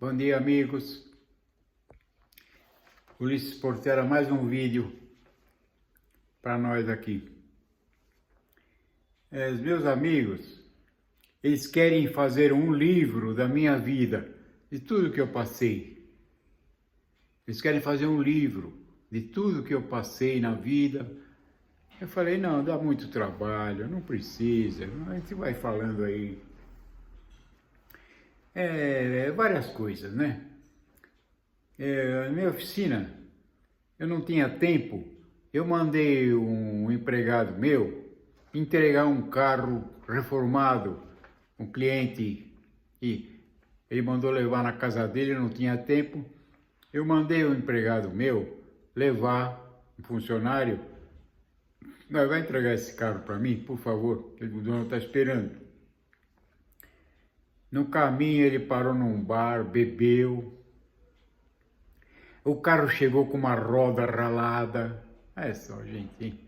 Bom dia, amigos. Ulisses Portela, mais um vídeo para nós aqui. Os meus amigos, eles querem fazer um livro da minha vida, de tudo que eu passei. Eles querem fazer um livro de tudo que eu passei na vida. Eu falei, não, dá muito trabalho, não precisa, a gente vai falando aí. Várias coisas, né? Na minha oficina, eu não tinha tempo, eu mandei um empregado meu entregar um carro reformado, um cliente, e ele mandou levar na casa dele, eu não tinha tempo, eu mandei um empregado meu levar, um funcionário, vai entregar esse carro para mim, por favor, o dono está esperando. No caminho ele parou num bar, bebeu. O carro chegou com uma roda ralada. Olha só, gente, hein?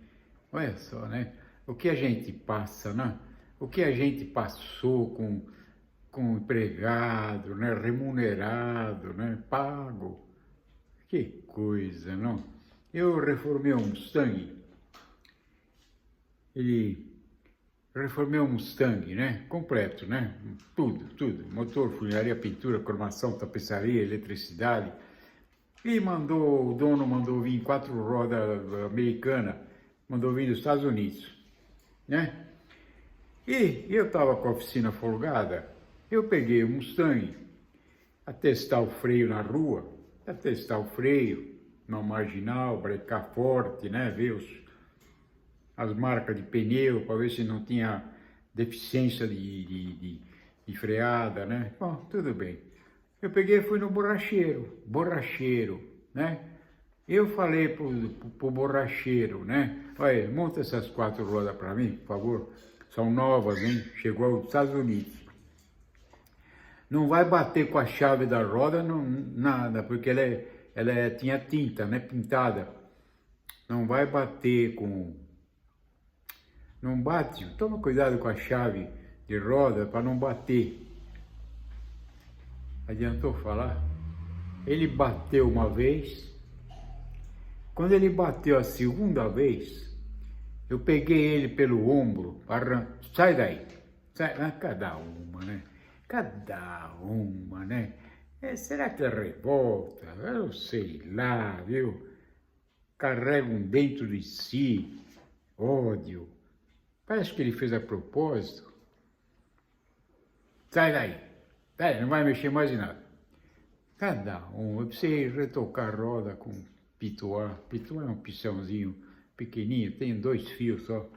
Olha só, né? O que a gente passa, né? O que a gente passou com empregado, né? Remunerado, né? Pago. Que coisa, não? Eu reformei um Mustang. Reformei um Mustang, né? Completo, né? Tudo. Motor, funilaria, pintura, cromação, tapeçaria, eletricidade. E o dono mandou vir 4 rodas americanas, mandou vir dos Estados Unidos, né? E eu estava com a oficina folgada, eu peguei o Mustang a testar o freio na rua, a testar o freio na marginal, brecar forte, né? Ver as marcas de pneu, para ver se não tinha deficiência de freada, né? Bom, tudo bem. Eu peguei e fui no borracheiro, né? Eu falei pro borracheiro, né? Olha, monta essas 4 rodas para mim, por favor. São novas, hein? Chegou aos Estados Unidos. Não vai bater com a chave da roda, não, nada, porque ela tinha tinta, né? Pintada. Não vai bater com... Não bate, toma cuidado com a chave de roda para não bater. Adiantou falar? Ele bateu uma vez. Quando ele bateu a segunda vez, eu peguei ele pelo ombro, sai daí, sai, cada uma, né? Cada uma, né? Será que é revolta? Eu sei lá, viu? Carregam dentro de si ódio. Parece que ele fez a propósito. Sai daí, não vai mexer mais em nada. Cada um, eu precisei retocar a roda com pituá. Pituá é um pistãozinho pequenininho, tem 2 fios só.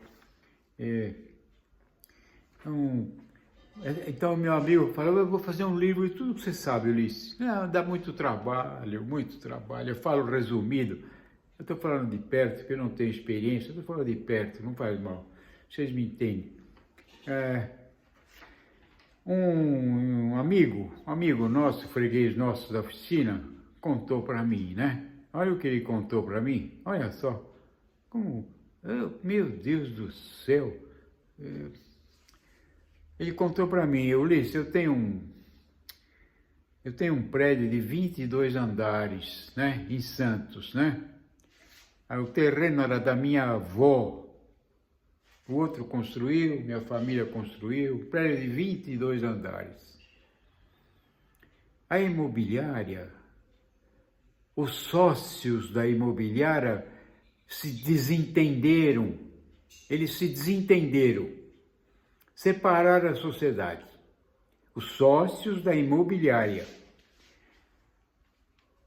Então meu amigo falou, eu vou fazer um livro de tudo que você sabe, Ulisses. Não, dá muito trabalho. Eu falo resumido. Eu estou falando de perto, porque eu não tenho experiência. Eu estou falando de perto, não faz mal. Vocês me entendem. Um amigo nosso, freguês nosso da oficina, contou para mim, né? Olha o que ele contou para mim. Olha só. Meu Deus do céu. Ele contou para mim, Ulisses, eu tenho um prédio de 22 andares, né? Em Santos, né? Aí o terreno era da minha avó. O outro construiu, minha família construiu, prédio de 22 andares. A imobiliária, os sócios da imobiliária se desentenderam, separaram a sociedade. Os sócios da imobiliária.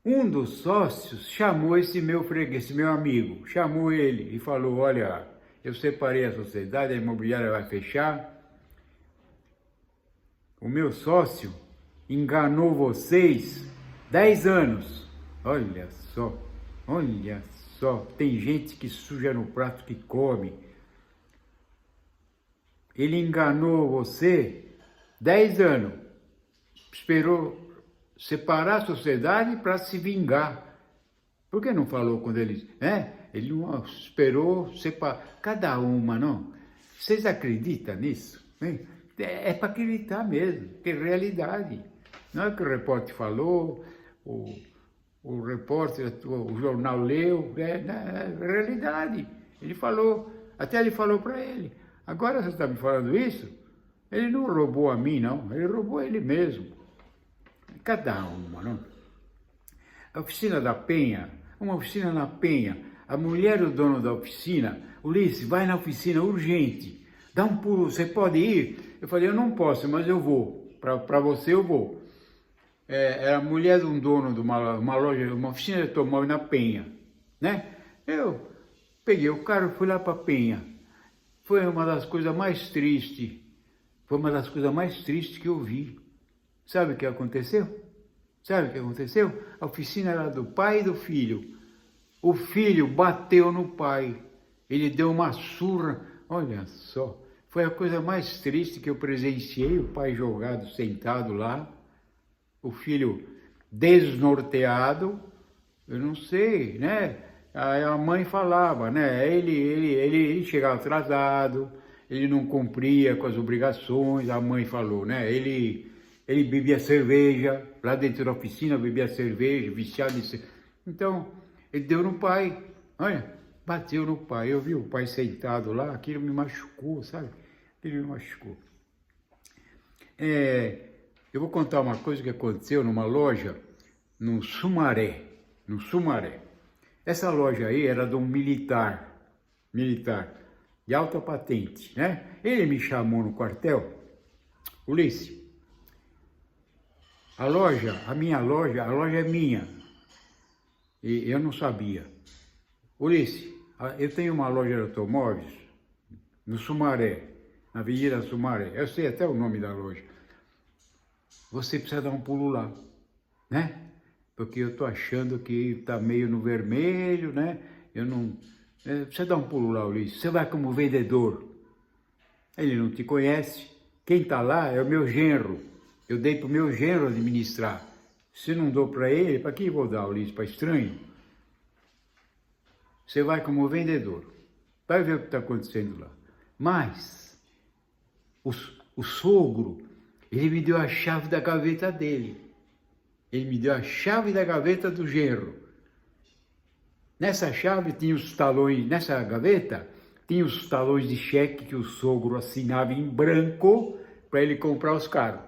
Um dos sócios chamou esse meu freguês, esse meu amigo, chamou ele e falou, olha... Eu separei a sociedade, a imobiliária vai fechar. O meu sócio enganou vocês 10 anos. Olha só. Tem gente que suja no prato que come. Ele enganou você 10 anos. Esperou separar a sociedade para se vingar. Por que não falou quando ele... Ele não esperou separar cada uma, não? Vocês acreditam nisso? É para acreditar mesmo, que é realidade. Não é que o repórter falou, o repórter, o jornal leu, na realidade. Ele falou, até ele falou para ele, agora você está me falando isso? Ele não roubou a mim, não, ele roubou ele mesmo. Cada uma, não? A oficina da Penha, uma oficina na Penha, a mulher do dono da oficina, Ulisses, vai na oficina urgente, dá um pulo, você pode ir? Eu falei, eu não posso, mas eu vou, para você eu vou. Era a mulher de um dono de uma loja, uma oficina de automóvel na Penha, né? Eu peguei o carro e fui lá para Penha. Foi uma das coisas mais tristes, que eu vi. Sabe o que aconteceu? Sabe o que aconteceu? A oficina era do pai e do filho. O filho bateu no pai. Ele deu uma surra. Olha só, foi a coisa mais triste que eu presenciei. O pai jogado, sentado lá. O filho desnorteado. Eu não sei, né? Aí a mãe falava, né? Ele chegava atrasado. Ele não cumpria com as obrigações. A mãe falou, né? Ele bebia cerveja, lá dentro da oficina bebia cerveja, viciado em cerveja. Então, ele deu no pai, olha, bateu no pai. Eu vi o pai sentado lá, aquilo me machucou, sabe? Aquilo me machucou. Eu vou contar uma coisa que aconteceu numa loja no Sumaré. Essa loja aí era de um militar, de alta patente, né? Ele me chamou no quartel, Ulisses, a minha loja é minha. E eu não sabia. Ulisses, eu tenho uma loja de automóveis no Sumaré, na Avenida Sumaré. Eu sei até o nome da loja. Você precisa dar um pulo lá, né? Porque eu tô achando que tá meio no vermelho, né? Eu não... Precisa dar um pulo lá, Ulisses. Você vai como vendedor. Ele não te conhece. Quem tá lá é o meu genro. Eu dei pro meu genro administrar. Se não dou para ele, para quem vou dar, Ulisses? Para estranho? Você vai como vendedor. Vai ver o que está acontecendo lá. Mas, o sogro, ele me deu a chave da gaveta dele. Ele me deu a chave da gaveta do genro. Nessa chave tinha os talões, nessa gaveta, tinha os talões de cheque que o sogro assinava em branco para ele comprar os carros.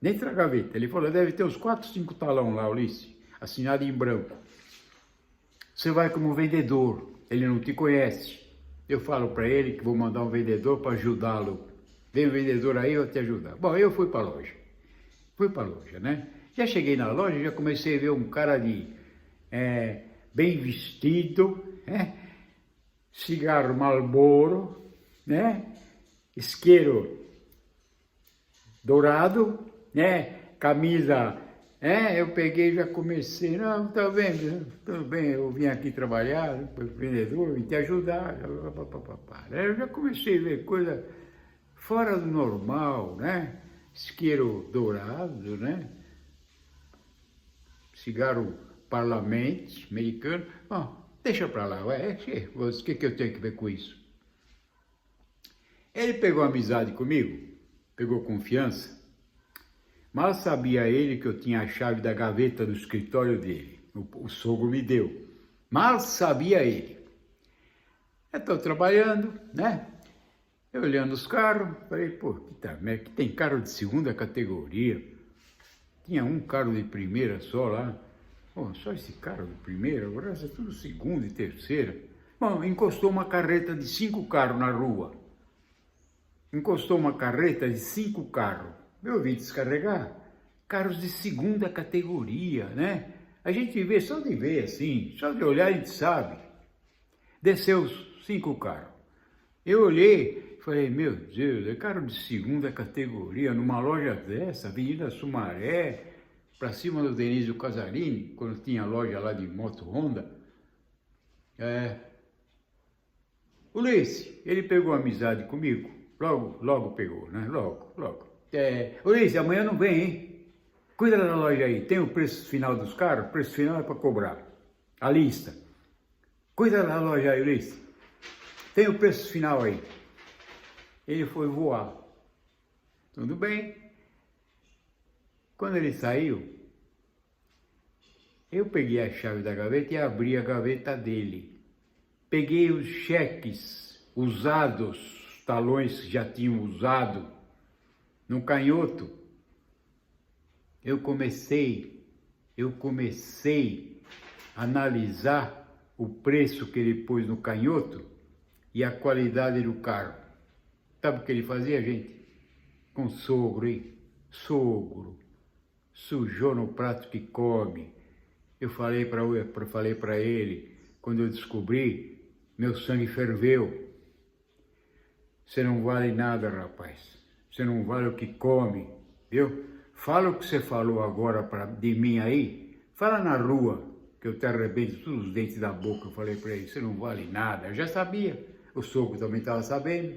Dentro da gaveta. Ele falou, deve ter uns 4, 5 talão lá, Ulisses, assinado em branco. Você vai como vendedor, ele não te conhece. Eu falo para ele que vou mandar um vendedor para ajudá-lo. Vem um vendedor aí, eu vou te ajudar. Bom, eu fui para a loja. Né? Já cheguei na loja, já comecei a ver um cara bem vestido, né? Cigarro Marlboro, né? Isqueiro dourado, né? Camisa, eu peguei e já comecei, não, tá vendo, tudo bem, eu vim aqui trabalhar, vendedor, vim te ajudar, eu já comecei a ver coisa fora do normal, né? Isqueiro dourado, né? Cigarro Parlamento americano. Bom, deixa pra lá, o que eu tenho que ver com isso? Ele pegou amizade comigo, pegou confiança. Mal sabia ele que eu tinha a chave da gaveta do escritório dele. O sogro me deu. Mal sabia ele. Eu estou trabalhando, né? Eu olhando os carros, falei, pô, que tem carro de segunda categoria. Tinha um carro de primeira só lá. Pô, só esse carro de primeira, agora é tudo segunda e terceira. Bom, encostou uma carreta de 5 carros na rua. Encostou uma carreta de 5 carros. Eu vim descarregar. Carros de segunda categoria, né? A gente vê, só de ver assim, só de olhar a gente sabe. Desceu os 5 carros. Eu olhei, falei, meu Deus, é carro de segunda categoria, numa loja dessa, Avenida Sumaré, para cima do Denise Casarini, quando tinha loja lá de moto Honda. Ulisses, ele pegou amizade comigo, logo pegou, né? Logo. Ulisses, amanhã não vem, hein? Cuida da loja aí, tem o preço final dos carros? O preço final é para cobrar. A lista. Cuida da loja aí, Ulisses. Tem o preço final aí. Ele foi voar. Tudo bem. Quando ele saiu, eu peguei a chave da gaveta e abri a gaveta dele. Peguei os cheques usados, os talões que já tinham usado, no canhoto. Eu comecei a analisar o preço que ele pôs no canhoto e a qualidade do carro. Sabe o que ele fazia, gente? Com sogro, hein? Sogro, sujou no prato que come. Eu falei para ele, quando eu descobri, meu sangue ferveu. Você não vale nada, rapaz. Você não vale o que come, viu? Fala o que você falou agora de mim aí. Fala na rua, que eu te arrebento todos os dentes da boca. Eu falei para ele, você não vale nada. Eu já sabia. O sogro também estava sabendo.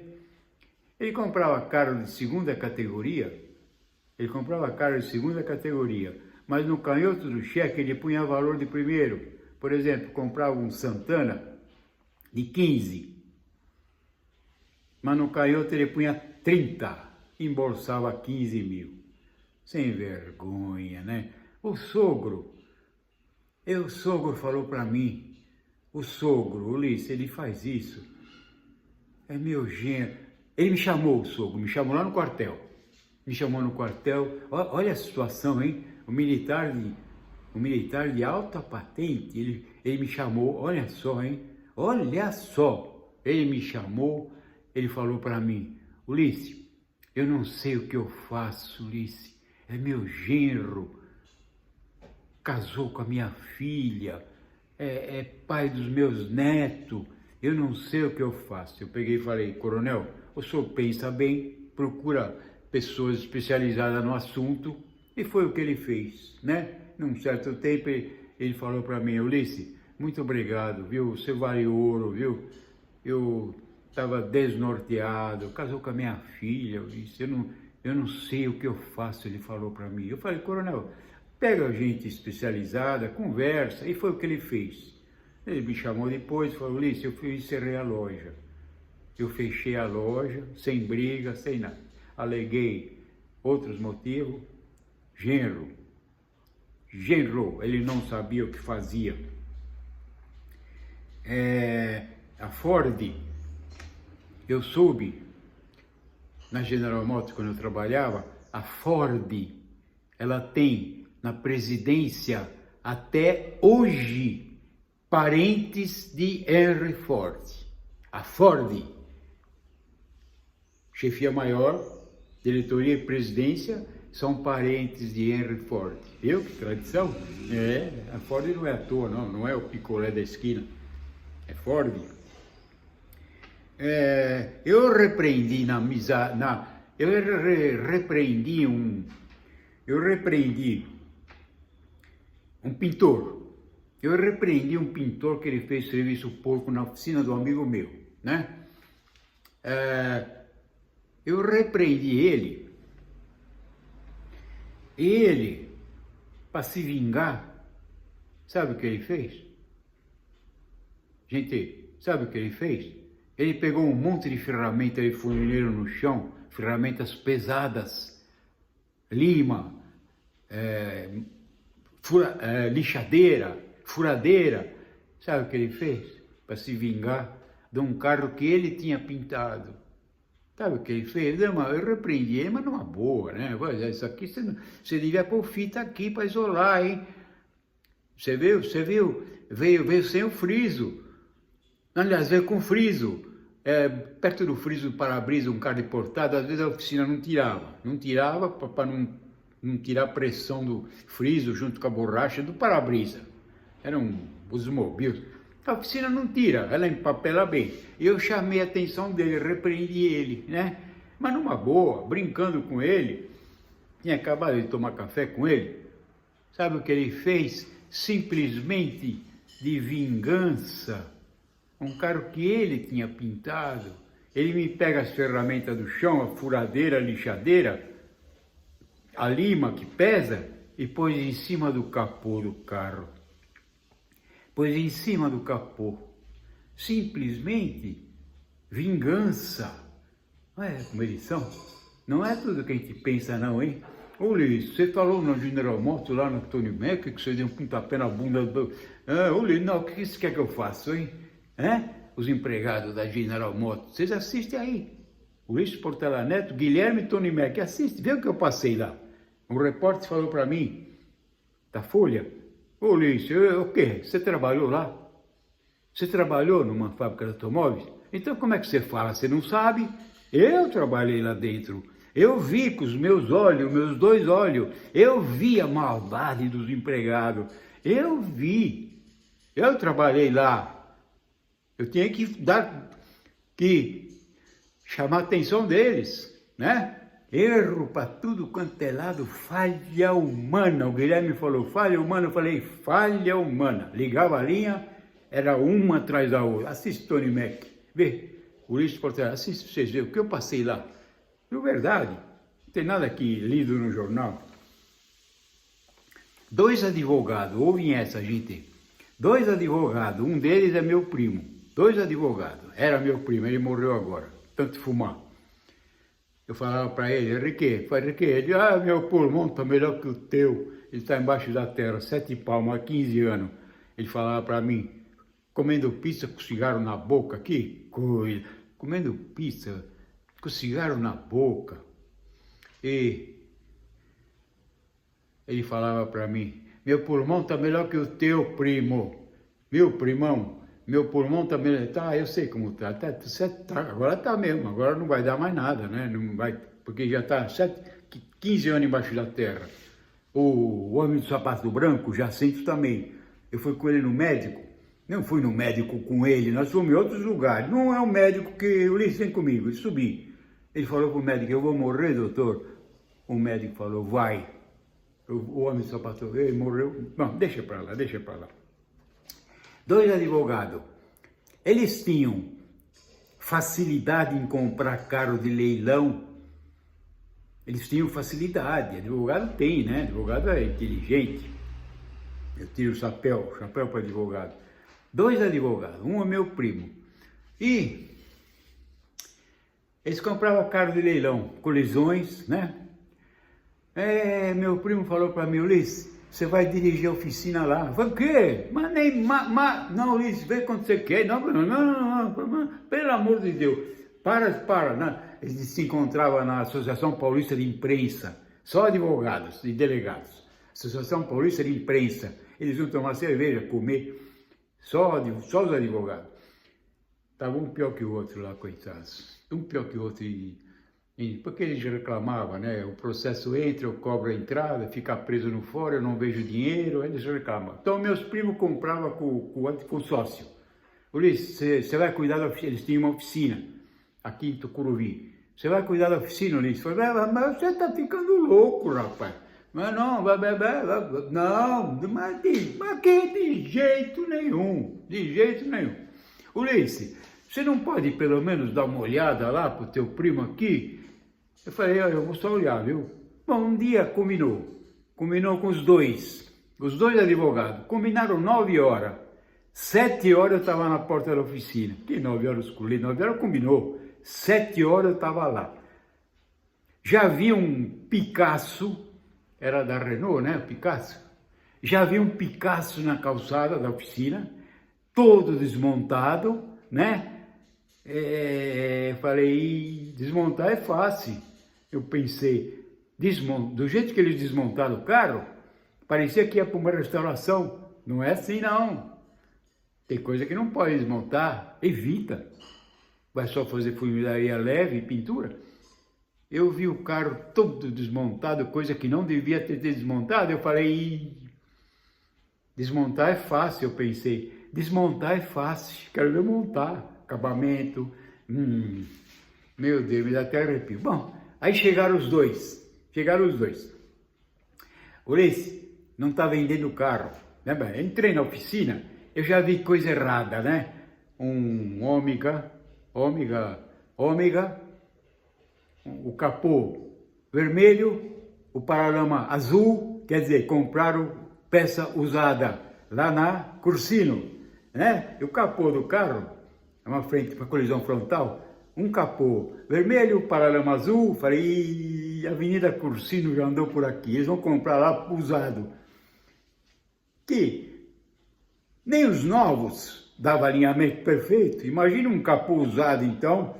Ele comprava carro de segunda categoria. Mas no canhoto do cheque ele punha valor de primeiro. Por exemplo, comprava um Santana de 15. Mas no canhoto ele punha 30. Embolsava 15 mil. Sem vergonha, né? O sogro falou para mim, Ulisses, ele faz isso. É meu genro. Ele me chamou, o sogro, me chamou lá no quartel. Me chamou no quartel. Olha a situação, hein? O militar de alta patente, ele me chamou, olha só, hein? Olha só. Ele me chamou, ele falou para mim, Ulisses, eu não sei o que eu faço, Ulisses. É meu genro, casou com a minha filha, é pai dos meus netos, eu não sei o que eu faço. Eu peguei e falei, coronel, o senhor pensa bem, procura pessoas especializadas no assunto, e foi o que ele fez, né? Num certo tempo ele falou para mim, Ulisses, muito obrigado, viu? Você vale ouro, viu? Eu estava desnorteado, casou com a minha filha, Ulisses, eu não sei o que eu faço, ele falou para mim. Eu falei, coronel, pega gente especializada, conversa, e foi o que ele fez. Ele me chamou depois e falou, Ulisses, eu encerrei a loja. Eu fechei a loja, sem briga, sem nada. Aleguei outros motivos. Genro, ele não sabia o que fazia. A Ford, eu soube, na General Motors, quando eu trabalhava, a Ford, ela tem na presidência, até hoje, parentes de Henry Ford. A Ford, chefia maior, diretoria e presidência, são parentes de Henry Ford. Viu que tradição? A Ford não é à toa, não é o picolé da esquina. É Ford. Eu repreendi um pintor. Eu repreendi um pintor que ele fez serviço porco na oficina do amigo meu, né? Eu repreendi ele. Ele, para se vingar, sabe o que ele fez? Gente, sabe o que ele fez? Ele pegou um monte de ferramentas de funileiro no chão, ferramentas pesadas, lima, lixadeira, furadeira. Sabe o que ele fez? Para se vingar de um carro que ele tinha pintado. Sabe o que ele fez? Eu repreendi ele, mas numa boa, né? Isso aqui você devia pôr fita aqui para isolar, hein? Você viu? Veio sem o friso. Aliás, veio com friso. Perto do friso do para-brisa, um carro importado, às vezes a oficina não tirava. Não tirava para não tirar a pressão do friso junto com a borracha do para-brisa. Eram os mobilos. A oficina não tira, ela empapela bem. Eu chamei a atenção dele, repreendi ele, né? Mas numa boa, brincando com ele. Tinha acabado de tomar café com ele. Sabe o que ele fez? Simplesmente de vingança. Um carro que ele tinha pintado. Ele me pega as ferramentas do chão, a furadeira, a lixadeira, a lima que pesa, e pôs em cima do capô do carro. Pôs em cima do capô. Simplesmente vingança. Olha como eles são. Não é tudo que a gente pensa não, hein? Ô Luiz, você falou no General Motors lá no Tony Mac que você deu um pontapé na bunda do... ô Luiz, não, o que você quer que eu faça, hein? Os empregados da General Motors, vocês assistem aí. O Luiz Portela Neto, Guilherme e Tony Mac, assiste, vê o que eu passei lá. Um repórter falou para mim, da Folha, ô Luiz, o quê? Você trabalhou lá? Você trabalhou numa fábrica de automóveis? Então como é que você fala? Você não sabe? Eu trabalhei lá dentro. Eu vi com os meus olhos, meus 2 olhos, eu vi a maldade dos empregados. Eu vi. Eu trabalhei lá. Eu tinha que chamar a atenção deles, né? Erro para tudo quanto é lado, falha humana. O Guilherme falou, falha humana. Eu falei, falha humana. Ligava a linha, era uma atrás da outra. Assiste Tony Mac, vê. Ulisses Portela, assiste pra vocês verem o que eu passei lá. É verdade, não tem nada aqui lido no jornal. 2 advogados, ouvem essa, gente. 2 advogados, um deles é meu primo. 2 advogados, era meu primo, ele morreu agora, tanto fumar. Eu falava para ele, Henrique, ele, meu pulmão tá melhor que o teu. Ele está embaixo da terra, 7 palmos, há 15 anos. Ele falava para mim, comendo pizza com cigarro na boca, que coisa. Comendo pizza com cigarro na boca. E ele falava para mim, meu pulmão tá melhor que o teu, primo. Meu primão, meu pulmão tá melhor. Tá, eu sei como tá. Agora tá mesmo, agora não vai dar mais nada, né? Não vai, porque já tá 15 anos embaixo da terra. O homem do sapato branco, Jacinto também. Eu fui com ele no médico. Não fui no médico com ele, nós fomos em outros lugares. Não é o médico que o Ulisses vem comigo, eu subi. Ele falou pro médico, eu vou morrer, doutor? O médico falou, vai. O homem do sapato, ele morreu. Não, deixa pra lá, deixa pra lá. 2 advogados, eles tinham facilidade em comprar carro de leilão. Eles tinham facilidade, advogado tem, né? Advogado é inteligente. Eu tiro o chapéu para advogado. 2 advogados, um é meu primo. E eles compravam carro de leilão, colisões, né? Meu primo falou para mim, Ulisses, você vai dirigir a oficina lá. Eu falei, o quê? Mas nem... não, Ulisses, vê quando você quer. Não, pelo amor de Deus. Para. Não. Eles se encontravam na Associação Paulista de Imprensa, só advogados e delegados. Associação Paulista de Imprensa. Eles iam tomar cerveja, comer, só os advogados. Estava um pior que o outro lá, coitados. Um pior que o outro. Porque eles reclamavam, né? O processo entra, eu cobro a entrada, fica preso no fora, eu não vejo dinheiro, eles reclamam. Então, meus primos compravam com o sócio. Ulisses, você vai cuidar da oficina? Eles tinham uma oficina aqui em Tucuruvi. Você vai cuidar da oficina, Ulisses? Eu falei, mas você está ficando louco, rapaz. Mas não, mas de jeito nenhum, Ulisses, você não pode pelo menos dar uma olhada lá pro teu primo aqui? Eu falei, eu vou só olhar, viu? Bom, um dia combinou com os dois advogados, combinaram 9 horas, 7 horas eu estava na porta da oficina, que 9 horas escolhi, 9 horas combinou, 7 horas eu estava lá. Já vi um Picasso, era da Renault, né, o Picasso? Já vi um Picasso na calçada da oficina, todo desmontado, né? Falei, desmontar é fácil. Eu pensei, do jeito que eles desmontaram o carro, parecia que ia para uma restauração. Não é assim, não. Tem coisa que não pode desmontar, evita. Vai só fazer funilaria leve, pintura. Eu vi o carro todo desmontado, coisa que não devia ter desmontado. Eu falei, desmontar é fácil, eu pensei. Desmontar é fácil, quero ver montar. Acabamento, meu Deus, me dá até arrepio. Bom, aí chegaram os dois. Ulisses, não está vendendo o carro. Né? Entrei na oficina, eu já vi coisa errada, né? Um ômega, o capô vermelho, o paralama azul, quer dizer, compraram peça usada lá na Cursino, né? E o capô do carro, uma frente para colisão frontal, um capô vermelho, paralama azul, falei, Avenida Cursino já andou por aqui, eles vão comprar lá usado. Que nem os novos davam alinhamento perfeito. Imagina um capô usado, então,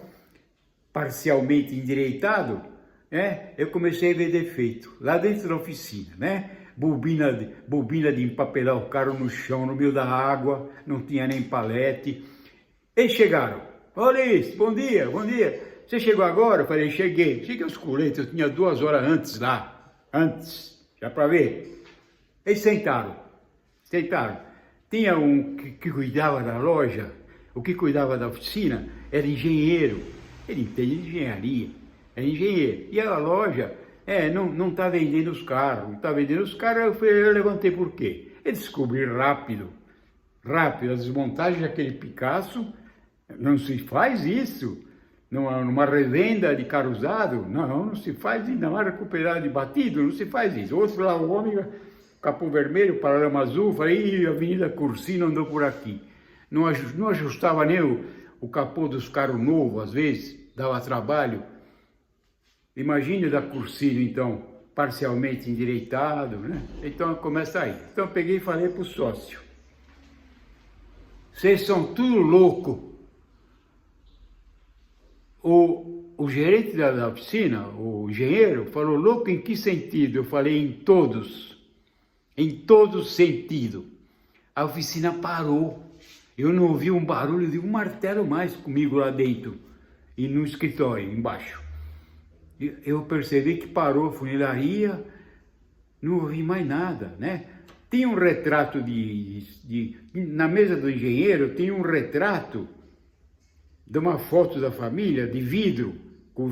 parcialmente endireitado, né? Eu comecei a ver defeito lá dentro da oficina, né? Bobina de empapelar o carro no chão, no meio da água, não tinha nem palete. Eles chegaram. Olha isso, bom dia, bom dia. Você chegou agora? Eu falei, cheguei. Cheguei aos coletes, eu tinha 2 horas antes lá. Antes, já para ver. Eles sentaram. Tinha um que cuidava da loja, o que cuidava da oficina era engenheiro. Ele entende de engenharia, é engenheiro. E a loja não está vendendo os carros. Não está vendendo os carros, eu levantei por quê? Eu descobri rápido, a desmontagem daquele Picasso. Não se faz isso numa revenda de carro usado, não se faz, ainda mais recuperado de batido, não se faz isso. Outro lá, o homem, capô vermelho, paralama azul, falei, Avenida Cursino andou por aqui. Não ajustava nem o capô dos carros novos, às vezes, dava trabalho. Imagine da Cursino, então, parcialmente endireitado, né? Então começa aí. Então eu peguei e falei pro sócio, vocês são tudo louco. O gerente da oficina, o engenheiro, falou, louco em que sentido? Eu falei, em todos sentidos. A oficina parou, eu não ouvi um barulho de um martelo mais comigo lá dentro e no escritório, embaixo. Eu percebi que parou a funilaria, não ouvi mais nada, né? Tinha um retrato na mesa do engenheiro, tinha um retrato de uma foto da família, de vidro, com o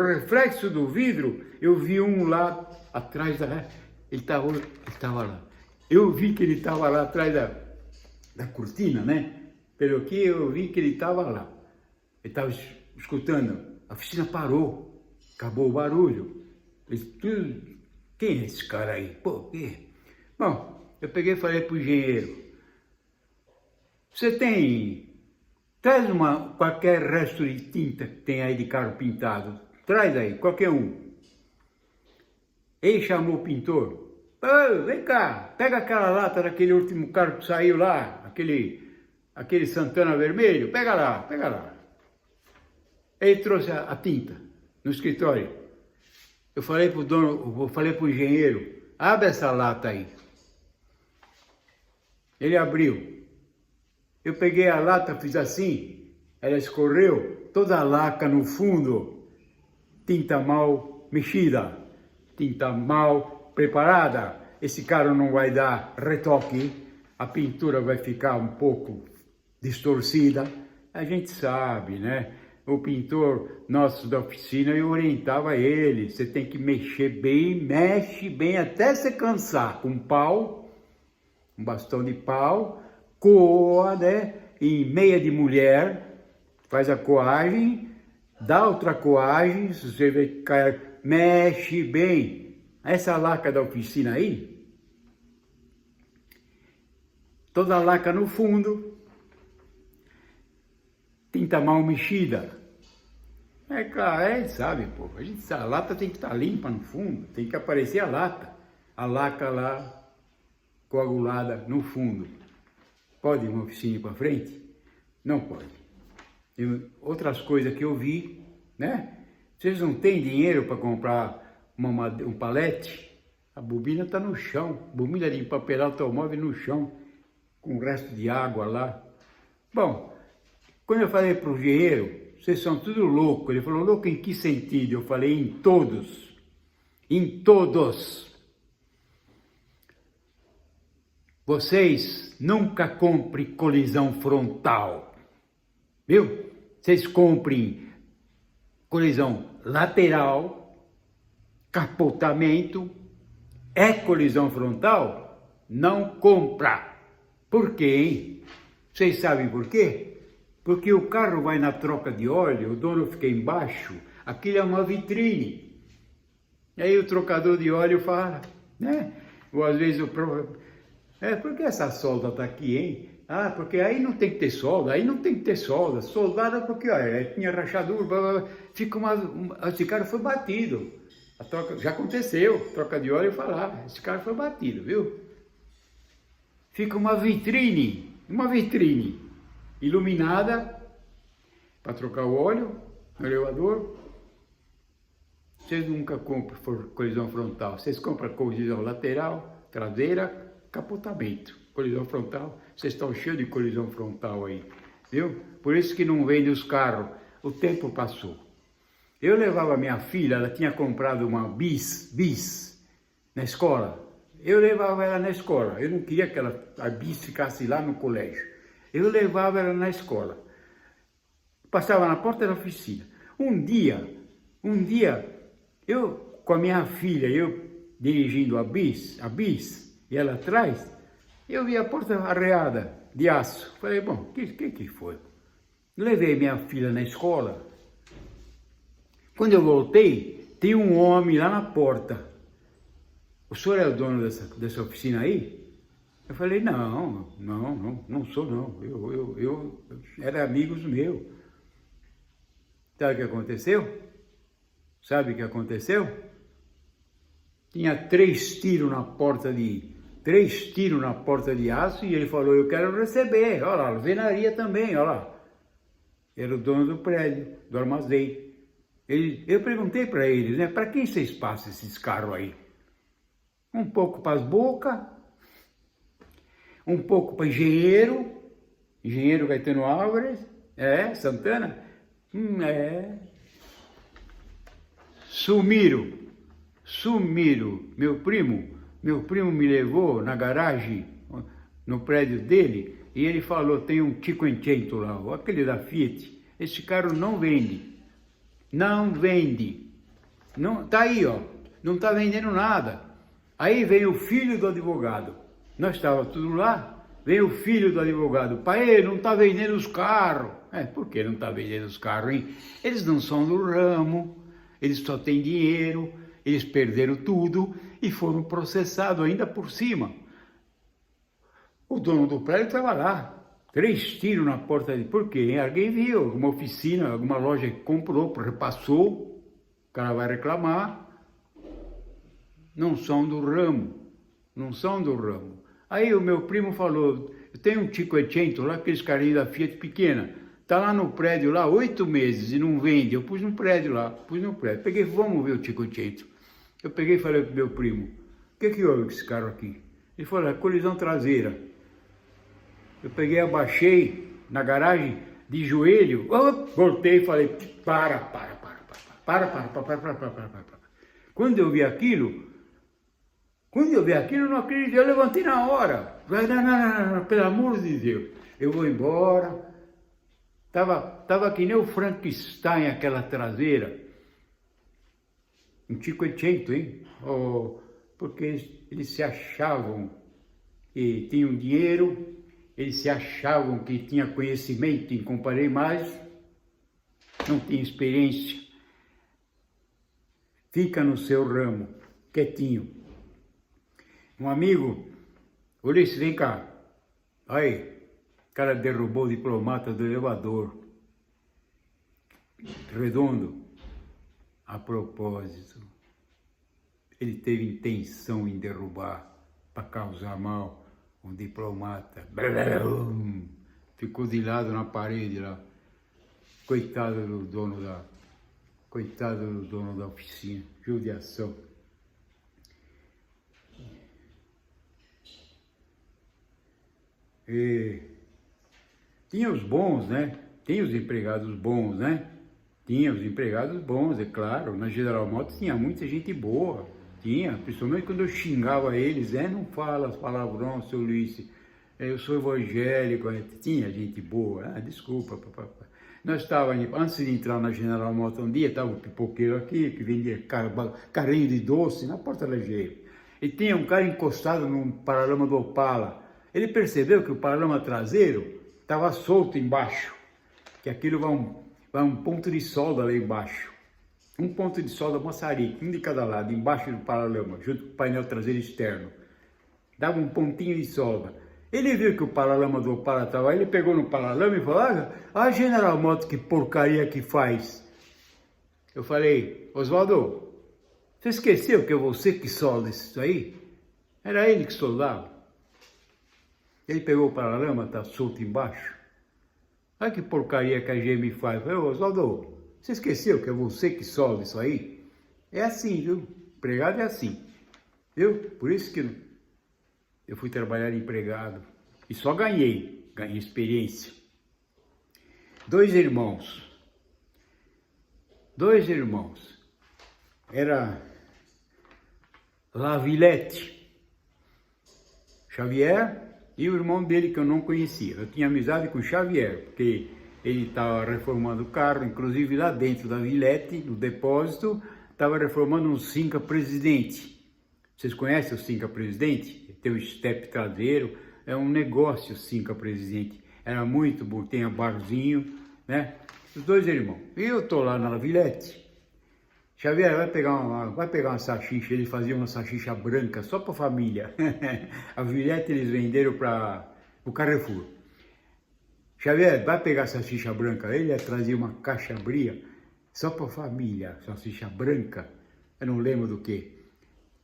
reflexo do vidro, eu vi um lá atrás ele estava lá. Eu vi que ele estava lá atrás da cortina, né? Pelo que eu vi que ele estava lá. Ele estava escutando, a oficina parou, acabou o barulho. Quem é esse cara aí? Pô, quem é? Bom, eu peguei e falei pro engenheiro, traz qualquer resto de tinta que tem aí de carro pintado. Traz aí, qualquer um. Ele chamou o pintor. Vem cá, pega aquela lata daquele último carro que saiu lá, aquele Santana vermelho, pega lá. Ele trouxe a tinta no escritório. Eu falei pro engenheiro, abre essa lata aí. Ele abriu. Eu peguei a lata, fiz assim, ela escorreu, toda a laca no fundo, tinta mal mexida, tinta mal preparada. Esse cara não vai dar retoque, a pintura vai ficar um pouco distorcida. A gente sabe, né? O pintor nosso da oficina, eu orientava ele, você tem que mexer bem, mexe bem até você cansar, com pau, um bastão de pau, coa, né, em meia de mulher, faz a coagem, dá outra coagem, você vê que cai, mexe bem. Essa laca da oficina aí, toda a laca no fundo, tinta mal mexida. É claro, a gente sabe, pô, a lata tem que estar limpa no fundo, tem que aparecer a laca lá coagulada no fundo. Pode uma oficina ir para frente? Não pode. Outras coisas que eu vi, né? Vocês não têm dinheiro para comprar um palete? A bobina está no chão, bobina de empapelar automóvel no chão, com o resto de água lá. Bom, quando eu falei para o engenheiro, vocês são tudo louco. Ele falou, louco em que sentido? Eu falei, em todos. Em todos. Vocês nunca comprem colisão frontal, viu? Vocês comprem colisão lateral, capotamento, colisão frontal, não compra. Por quê, hein? Vocês sabem por quê? Porque o carro vai na troca de óleo, o dono fica embaixo, aquilo é uma vitrine. E aí o trocador de óleo fala, né? Ou às vezes o próprio... por que essa solda está aqui, hein? Ah, porque aí não tem que ter solda, aí não tem que ter solda. Soldado porque, olha, tinha rachadura, blá, blá, blá. Fica esse cara foi batido. A troca, já aconteceu, troca de óleo eu falava, esse cara foi batido, viu? Fica uma vitrine iluminada para trocar o óleo no elevador. Vocês nunca compram colisão frontal, vocês compram colisão lateral, traseira, capotamento. Colisão frontal, vocês estão cheios de colisão frontal aí, viu? Por isso que não vendem os carros, o tempo passou. Eu levava minha filha, ela tinha comprado uma bis na escola. Eu levava ela na escola, eu não queria que a bis ficasse lá no colégio. Eu levava ela na escola. Passava na porta da oficina. Um dia, eu com a minha filha, eu dirigindo a bis, e ela atrás, eu vi a porta arreada de aço. Falei, bom, que foi? Levei minha filha na escola. Quando eu voltei, tem um homem lá na porta. O senhor é o dono dessa oficina aí? Eu falei, não sou não. Eu era amigos meus. Sabe o que aconteceu? Tinha 3 tiros na porta de aço e ele falou, eu quero receber. Olha lá, alvenaria também, olha lá. Era o dono do prédio, do armazém. Eu perguntei para eles, né, para quem vocês passam esses carros aí? Um pouco para as bocas, um pouco para engenheiro Gaetano Álvares, Santana, sumiram, meu primo me levou na garagem, no prédio dele, e ele falou, tem um Cinquecento lá, aquele da Fiat, esse carro não vende, não, tá aí, ó, não tá vendendo nada. Aí veio o filho do advogado, nós estávamos tudo lá, veio o filho do advogado, pai, não tá vendendo os carros. Por que não tá vendendo os carros, hein? Eles não são do ramo, eles só têm dinheiro, eles perderam tudo e foram processados ainda por cima. O dono do prédio estava lá, 3 tiros na porta de... Por quê? Alguém viu, alguma oficina, alguma loja que comprou, repassou, o cara vai reclamar. Não são do ramo. Aí o meu primo falou, eu tenho um Cinquecento lá, aqueles carinhos da Fiat pequena, tá lá no prédio lá 8 meses e não vende. Eu pus no prédio lá, peguei, vamos ver o Cinquecento. Eu peguei e falei pro meu primo, o que houve com esse carro aqui? Ele falou, colisão traseira. Eu peguei, abaixei na garagem, de joelho, voltei e falei, para. Quando eu vi aquilo, eu não acreditei, eu levantei na hora. Não, pelo amor de Deus, eu vou embora. Tava que nem o Frankenstein, aquela traseira. Um Cinquecento, hein? Porque eles se achavam que tinham dinheiro, eles se achavam que tinham conhecimento em comparei mais, não tinha experiência. Fica no seu ramo, quietinho. Um amigo, Ulisses, vem cá. Aí, o cara derrubou o diplomata do elevador. Redondo. A propósito, ele teve intenção em derrubar para causar mal um diplomata. Ficou de lado na parede lá. Coitado do dono da oficina. Judiação. E tinha os bons, né? Tem os empregados bons, né? Tinha os empregados bons, é claro. Na General Motors tinha muita gente boa. Tinha, principalmente quando eu xingava eles. Não fala as palavrões, seu Luiz. Eu sou evangélico. Tinha gente boa. Desculpa, papapá. Nós estávamos, antes de entrar na General Motors um dia, estava um pipoqueiro aqui, que vendia carrinho de doce na porta ligeira. E tinha um cara encostado no paralama do Opala. Ele percebeu que o paralama traseiro estava solto embaixo. Que aquilo vai um ponto de solda lá embaixo. Um ponto de solda maçarico, um de cada lado, embaixo do paralama, junto com o painel traseiro externo. Dava um pontinho de solda. Ele viu que o Paralama do Opala estava aí, ele pegou no Paralama e falou, General Motors, que porcaria que faz. Eu falei, Oswaldo, você esqueceu que é você que solda isso aí? Era ele que soldava. Ele pegou o Paralama, tá solto embaixo. Olha que porcaria que a GM faz. Eu falei, Oswaldo, você esqueceu que é você que solda isso aí? É assim, viu? Empregado é assim, viu? Por isso que eu fui trabalhar de empregado. E só ganhei experiência. Dois irmãos. Era Lavilete, Xavier e o irmão dele que eu não conhecia. Eu tinha amizade com o Xavier, porque ele estava reformando o carro, inclusive lá dentro da Vilete, no depósito, estava reformando um Cinca Presidente. Vocês conhecem o Cinca Presidente? Tem o step traseiro, é um negócio o Cinca Presidente. Era muito bom, tem um barzinho, né? Os dois irmãos. E eu tô lá na Vilete. Xavier, vai pegar uma salsicha. Ele fazia uma salsicha branca só para a família. A Vilete eles venderam para o Carrefour. Xavier, vai pegar a salsicha branca. Ele trazia uma caixa bria só para a família, salsicha branca. Eu não lembro do que.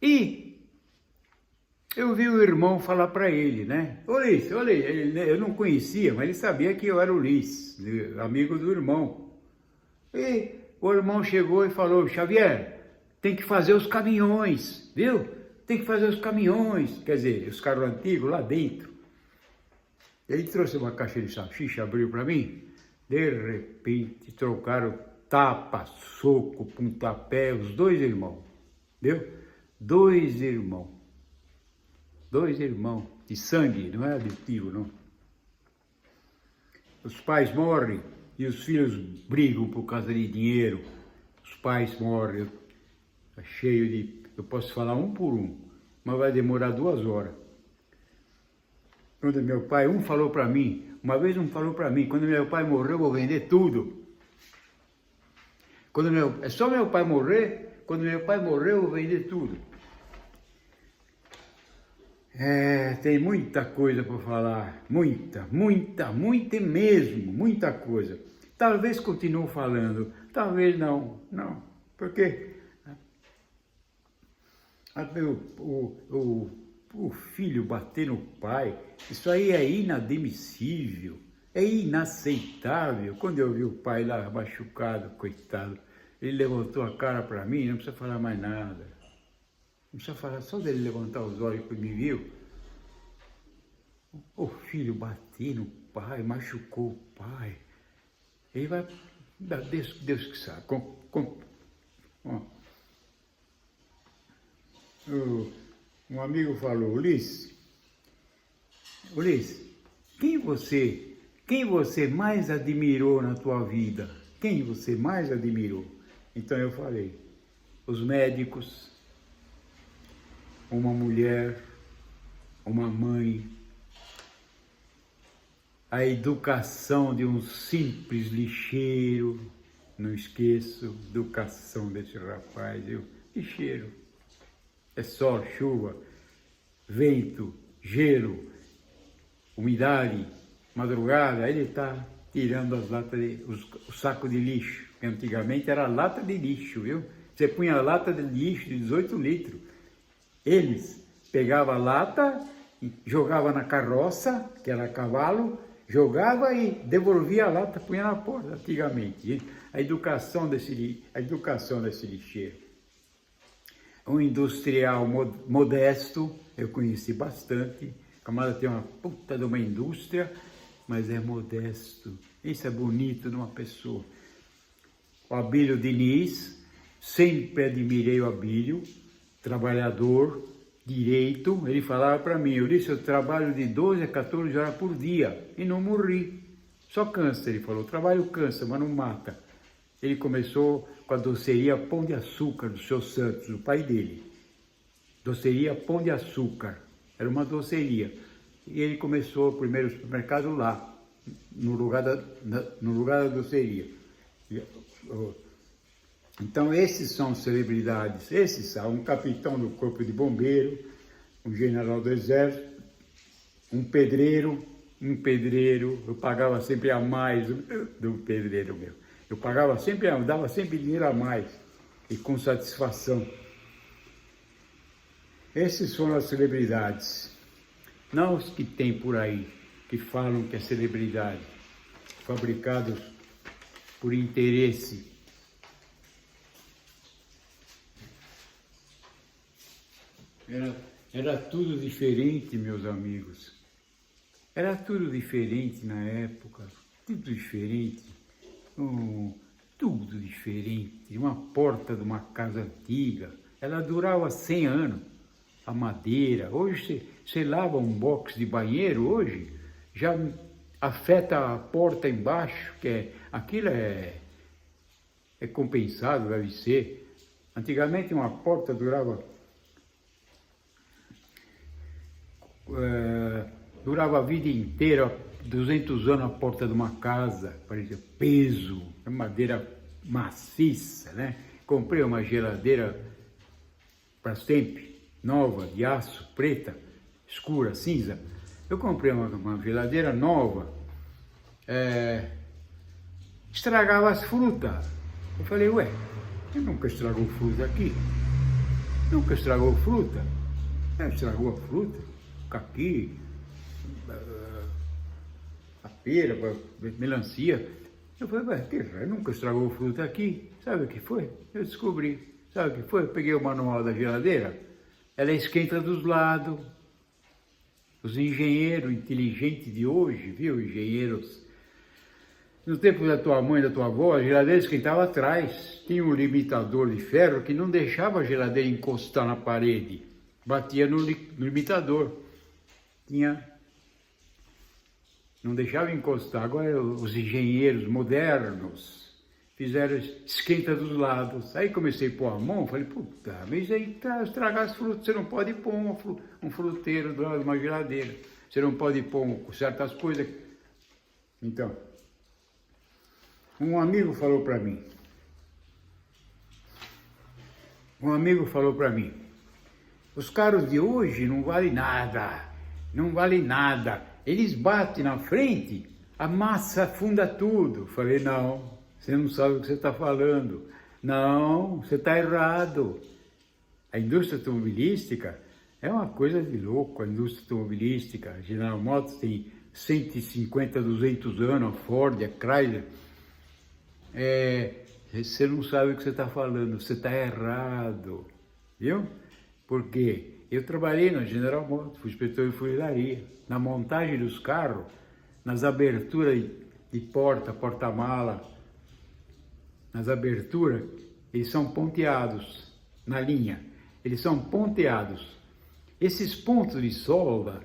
E eu vi o irmão falar para ele, né? Ulisses, eu não conhecia, mas ele sabia que eu era o Ulisses, amigo do irmão. E o irmão chegou e falou, Xavier, tem que fazer os caminhões, viu? Tem que fazer os caminhões, quer dizer, os carros antigos lá dentro. Ele trouxe uma caixa de salsicha, abriu para mim, de repente trocaram tapa, soco, pontapé, os dois irmãos, viu? Dois irmãos de sangue, não é aditivo, não. Os pais morrem e os filhos brigam por causa de dinheiro. Os pais morrem, tá cheio de... Eu posso falar um por um, mas vai demorar 2 horas. Quando meu pai, uma vez falou para mim, quando meu pai morrer eu vou vender tudo. É só meu pai morrer, quando meu pai morrer eu vou vender tudo. Tem muita coisa para falar, muita mesmo, muita coisa. Talvez continue falando, talvez não, porque o filho bater no pai, isso aí é inadmissível, é inaceitável. Quando eu vi o pai lá machucado, coitado, ele levantou a cara para mim, não precisa falar mais nada. Não precisa falar, só dele levantar os olhos que me viu. O filho bateu no pai, machucou o pai. Ele vai... Deus que sabe. Um amigo falou, Ulisses, quem você mais admirou na tua vida? Quem você mais admirou? Então eu falei, os médicos, uma mulher, uma mãe, a educação de um simples lixeiro, não esqueço, educação desse rapaz, lixeiro, é sol, chuva, vento, gelo, umidade, madrugada, ele está tirando as latas, o saco de lixo, que antigamente era lata de lixo, viu? Você punha a lata de lixo de 18 litros, eles pegavam a lata, jogava na carroça, que era cavalo, jogava e devolvia a lata, punha na porta, antigamente. A educação desse lixeiro. Um industrial modesto, eu conheci bastante. O camarada tem uma puta de uma indústria, mas é modesto. Isso é bonito numa pessoa. O Abílio Diniz, sempre admirei o Abílio, trabalhador, direito. Ele falava para mim, Ulisses, eu trabalho de 12 a 14 horas por dia e não morri. Só cansa, ele falou, o trabalho cansa, mas não mata. Ele começou com a doceria Pão de Açúcar do seu Santos, o pai dele. Doceria Pão de Açúcar, era uma doceria. E ele começou o primeiro supermercado lá, no lugar da doceria. Então esses são celebridades, esses são um capitão do corpo de bombeiro, um general do exército, um pedreiro, eu pagava sempre a mais do pedreiro meu. Eu pagava sempre, eu dava sempre dinheiro a mais e com satisfação. Esses foram as celebridades, não os que tem por aí, que falam que é celebridade, fabricados por interesse. Era tudo diferente, meus amigos. Era tudo diferente na época, tudo diferente. Tudo diferente. Uma porta de uma casa antiga, ela durava 100 anos. A madeira, hoje você lava um box de banheiro, hoje já afeta a porta embaixo, aquilo é compensado, deve ser. Antigamente uma porta durava a vida inteira, 200 anos a porta de uma casa, parecia peso, madeira maciça, né? Comprei uma geladeira para sempre, nova, de aço, preta, escura, cinza. Eu comprei uma geladeira nova, estragava as frutas. Eu falei, ué, você nunca estragou fruta aqui? Nunca estragou fruta? Estragou a fruta, caqui, a pera, a melancia. Eu falei, ué, nunca estragou fruta aqui? Sabe o que foi? Eu descobri. Sabe o que foi? Eu peguei o manual da geladeira, ela esquenta dos lados. Os engenheiros inteligentes de hoje, viu, engenheiros, no tempo da tua mãe, da tua avó, a geladeira esquentava atrás. Tinha um limitador de ferro que não deixava a geladeira encostar na parede. Batia no limitador. Não deixava encostar. Agora os engenheiros modernos fizeram esquenta dos lados. Aí comecei a pôr a mão, falei, puta, mas aí tá estragar as frutas. Você não pode pôr um fruteiro do lado de uma geladeira. Você não pode pôr certas coisas. Então, um amigo falou para mim, os carros de hoje não valem nada, Eles batem na frente, a massa afunda tudo. Falei, não, você não sabe o que você está falando. Não, você está errado. A indústria automobilística é uma coisa de louco, a indústria automobilística. A General Motors tem 150, 200 anos, a Ford, a Chrysler. Você não sabe o que você está falando, você está errado, viu? Porque eu trabalhei na General Motors, fui inspetor de funilaria, na montagem dos carros, nas aberturas de porta-mala, nas aberturas, eles são ponteados na linha, eles são ponteados. Esses pontos de solda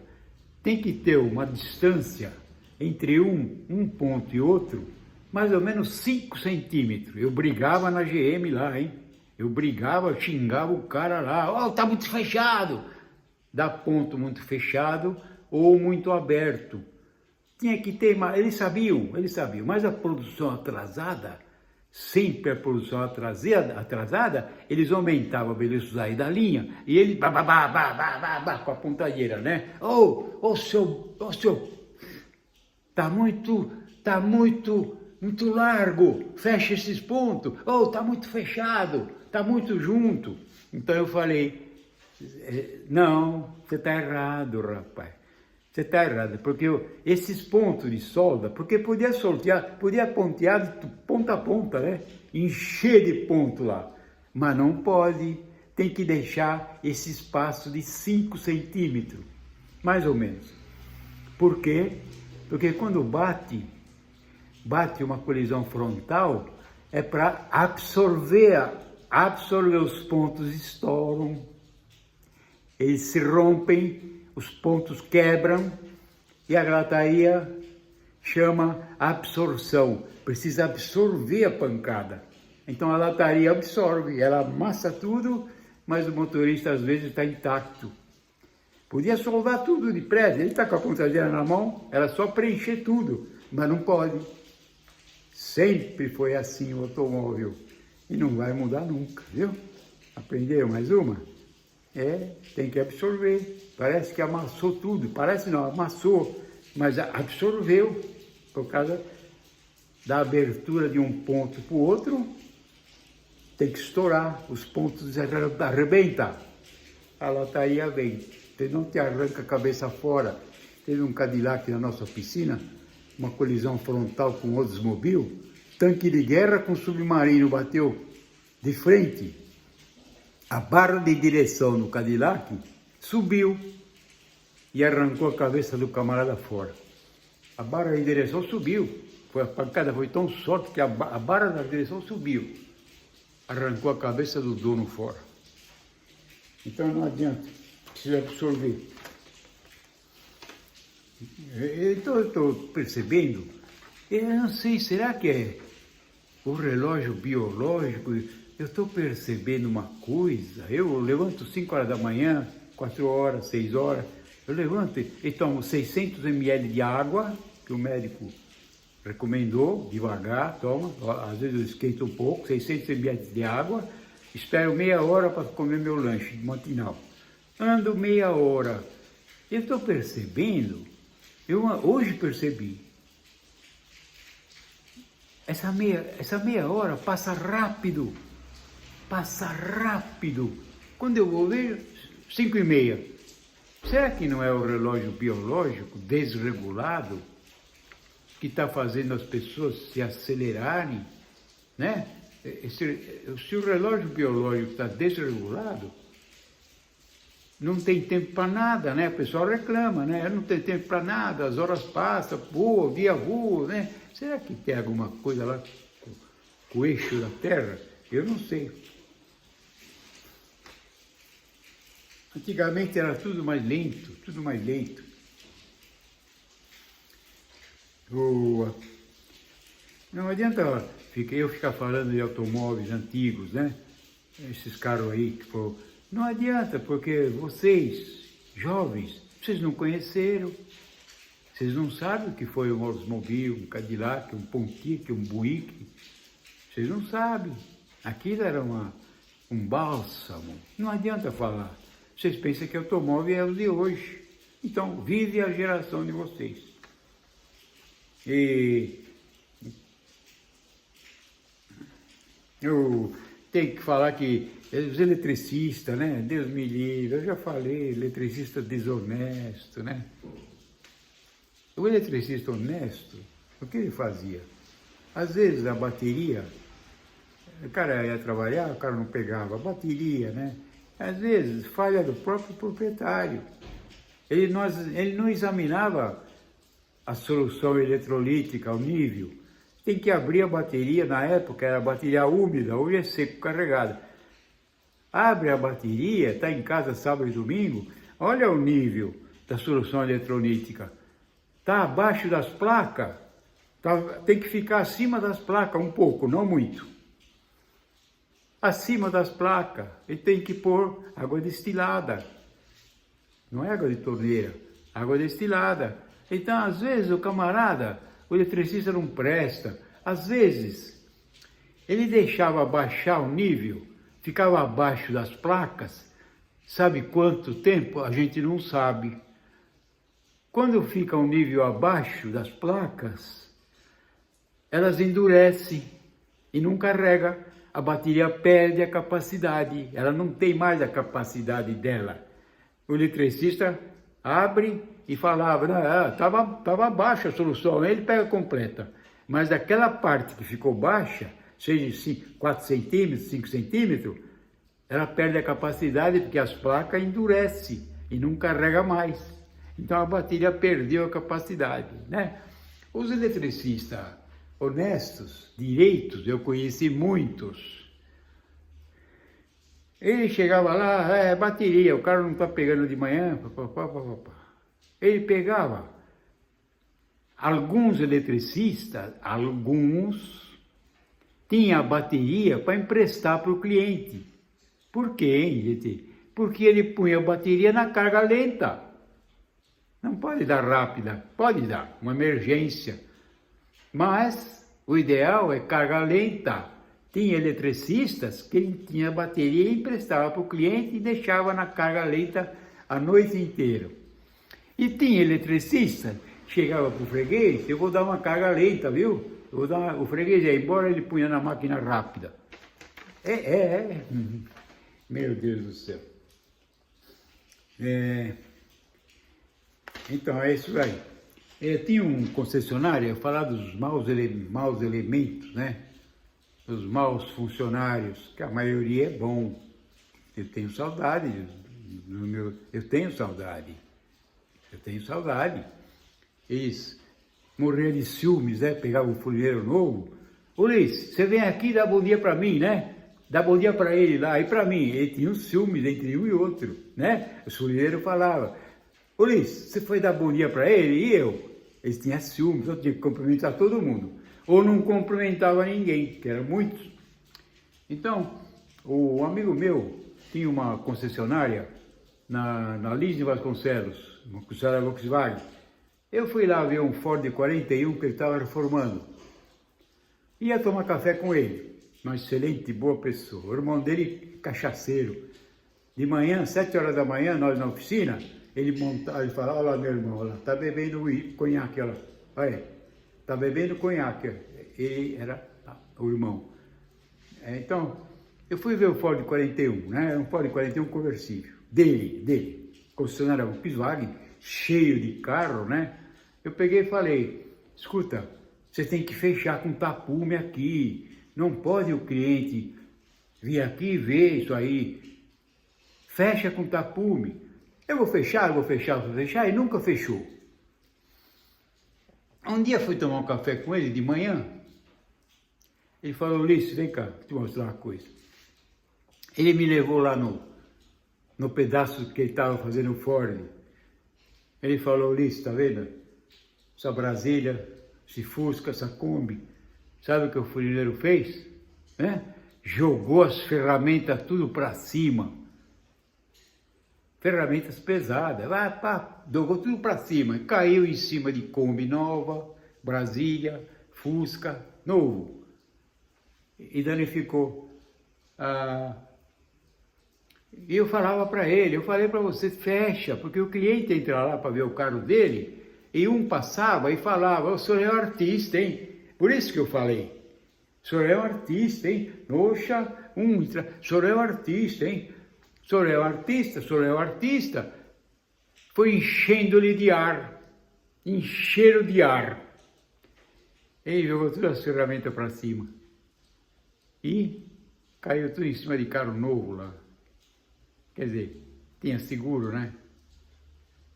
tem que ter uma distância entre um ponto e outro, mais ou menos 5 centímetros. Eu brigava na GM lá, hein? Eu xingava o cara lá, tá muito fechado. Dá ponto muito fechado ou muito aberto. Tinha que ter, eles sabiam, mas a produção atrasada, sempre a produção atrasada, eles aumentavam a velocidade da linha e ele com a pontadeira, né? Seu, tá muito largo, fecha esses pontos, tá muito fechado, tá muito junto. Então eu falei, não, você tá errado, rapaz, você tá errado, porque esses pontos de solda, porque podia pontear de ponta a ponta, né, encher de ponto lá, mas não pode, tem que deixar esse espaço de 5 centímetros, mais ou menos. Por quê? Porque quando bate uma colisão frontal, é para absorver os pontos estouram, eles se rompem, os pontos quebram e a lataria chama absorção, precisa absorver a pancada. Então a lataria absorve, ela amassa tudo, mas o motorista às vezes está intacto. Podia soldar tudo de pressa, ele está com a pontadeira na mão, era só preencher tudo, mas não pode. Sempre foi assim o automóvel e não vai mudar nunca, viu? Aprendeu mais uma? Tem que absorver. Parece que amassou tudo. Parece não, amassou, mas absorveu por causa da abertura de um ponto para o outro. Tem que estourar, os pontos arrebentar. A lataria vem. Você não te arranca a cabeça fora. Teve um Cadillac na nossa piscina, uma colisão frontal com Oldsmobile, tanque de guerra com submarino bateu de frente. A barra de direção no Cadillac subiu e arrancou a cabeça do camarada fora. A barra de direção subiu. A pancada foi tão forte que a barra da direção subiu. Arrancou a cabeça do dono fora. Então não adianta, precisa absorver. Então eu estou percebendo, eu não sei, será que é o relógio biológico? Eu estou percebendo uma coisa, eu levanto 5 horas da manhã, 4 horas, 6 horas, eu levanto e tomo 600 ml de água, que o médico recomendou, devagar, toma, às vezes eu esquento um pouco, 600 ml de água, espero meia hora para comer meu lanche matinal. Ando meia hora, eu estou percebendo, hoje percebi, essa meia hora passa rápido. Quando eu vou ver, 5h30. Será que não é o relógio biológico desregulado que está fazendo as pessoas se acelerarem, né? Se o relógio biológico está desregulado, não tem tempo para nada, né? O pessoal reclama, né? Não tem tempo para nada, as horas passam, voam, o dia voa, né? Será que tem alguma coisa lá com o eixo da Terra? Eu não sei. Antigamente era tudo mais lento, tudo mais lento. Não adianta eu ficar falando de automóveis antigos, né? Esses carros aí que foram... Não adianta, porque vocês, jovens, vocês não conheceram. Vocês não sabem o que foi um Oldsmobile, um Cadillac, um Pontiac, um Buick. Vocês não sabem. Aquilo era um bálsamo. Não adianta falar. Vocês pensam que automóvel é o de hoje. Então, vive a geração de vocês. E eu tenho que falar que os eletricistas, né? Deus me livre, eu já falei, eletricista desonesto, né? O eletricista honesto, o que ele fazia? Às vezes a bateria, o cara ia trabalhar, o cara não pegava a bateria, né? Às vezes falha do próprio proprietário. Ele não examinava a solução eletrolítica, o nível. Tem que abrir a bateria, na época era bateria úmida, hoje é seco carregada. Abre a bateria, está em casa sábado e domingo, olha o nível da solução eletrolítica. Está abaixo das placas, tem que ficar acima das placas um pouco, não muito. Acima das placas, e tem que pôr água destilada. Não é água de torneira, água destilada. Então, às vezes, o camarada, o eletricista não presta. Às vezes, ele deixava baixar o nível, ficava abaixo das placas. Sabe quanto tempo? A gente não sabe. Quando fica um nível abaixo das placas, elas endurecem e não carrega. A bateria perde a capacidade, ela não tem mais a capacidade dela. O eletricista abre e falava, estava baixa a solução, ele pega completa. Mas aquela parte que ficou baixa, seja 4 centímetros, 5 centímetros, ela perde a capacidade porque as placas endurecem e não carrega mais. Então a bateria perdeu a capacidade, né? Os eletricistas honestos, direitos, eu conheci muitos. Ele chegava lá, bateria, o cara não está pegando de manhã, ele pegava. Alguns eletricistas, tinha a bateria para emprestar para o cliente. Por quê, hein, gente? Porque ele punha a bateria na carga lenta. Não pode dar rápida, pode dar, uma emergência. Mas o ideal é carga lenta. Tinha eletricistas que ele tinha bateria e emprestava para o cliente e deixava na carga lenta a noite inteira. E tinha eletricista, chegava para o freguês, eu vou dar uma carga lenta, viu? O freguês ia embora, ele punha na máquina rápida. Meu Deus do céu. Então, é isso aí. Tinha um concessionário, eu falava dos maus elementos, né? Os maus funcionários, que a maioria é bom. Eu tenho saudade eu tenho saudade. Eles morriam de ciúmes, né? Pegavam um folheiro novo. Ulisses, você vem aqui e dá bom dia para mim, né? Dá bom dia para ele lá e para mim. Ele tinha um ciúmes entre um e outro, né? O folheiro falava, Ulisses, você foi dar bom dia para ele e eu? Eles tinham ciúmes, eu tinha que cumprimentar todo mundo. Ou não cumprimentava ninguém, que era muitos. Então, o amigo meu tinha uma concessionária na Lins de Vasconcelos, uma concessionária Volkswagen. Eu fui lá ver um Ford 41 que ele estava reformando. Ia tomar café com ele, uma excelente, boa pessoa. O irmão dele, cachaceiro. De manhã, 7 horas da manhã, nós na oficina, ele falava, olha lá meu irmão, olha lá, tá bebendo conhaque, olha lá. Olha, tá bebendo conhaque. Ele era o irmão. Então, eu fui ver o Ford 41, né? Um Ford 41 conversível, dele, concessionária Volkswagen, cheio de carro, né? Eu peguei e falei, escuta, você tem que fechar com tapume aqui, não pode o cliente vir aqui e ver isso aí, fecha com tapume. Eu vou fechar, e nunca fechou. Um dia fui tomar um café com ele de manhã, ele falou, Ulisses, vem cá, vou te mostrar uma coisa. Ele me levou lá no pedaço que ele estava fazendo o Ford. Ele falou, Ulisses, tá vendo? Essa Brasília, esse Fusca, essa Kombi. Sabe o que o funileiro fez? Jogou as ferramentas tudo para cima. Ferramentas pesadas. Jogou tudo para cima. Caiu em cima de Kombi nova, Brasília, Fusca, novo. E danificou. E eu falava para ele, eu falei para você, fecha, porque o cliente entra lá para ver o carro dele, e um passava e falava, o senhor é um artista, hein? Por isso que eu falei, o senhor é um artista, hein? Oxa, o senhor é um artista, hein? O senhor é um artista, o senhor é um artista. Foi enchendo-lhe de ar, encheram de ar. Ele jogou todas as ferramentas para cima. E caiu tudo em cima de carro novo lá. Quer dizer, tinha seguro, né?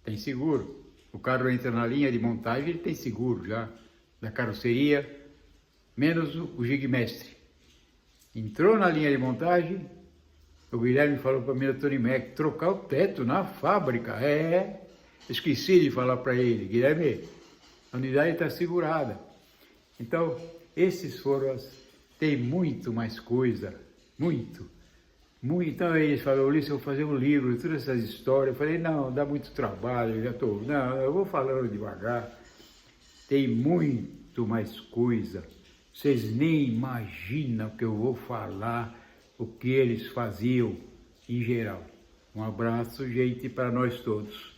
Tem seguro. O carro entra na linha de montagem, ele tem seguro já. Da carroceria, menos o gigmestre. Entrou na linha de montagem, o Guilherme falou para mim, a Tony Mac, trocar o teto na fábrica. Esqueci de falar para ele, Guilherme, a unidade está segurada. Então, esses foram tem muito mais coisa, muito. Então eles falaram, Ulisses, eu vou fazer um livro, todas essas histórias. Eu falei, não, dá muito trabalho, não, eu vou falando devagar. Tem muito mais coisa. Vocês nem imaginam o que eu vou falar, o que eles faziam em geral. Um abraço, gente, para nós todos.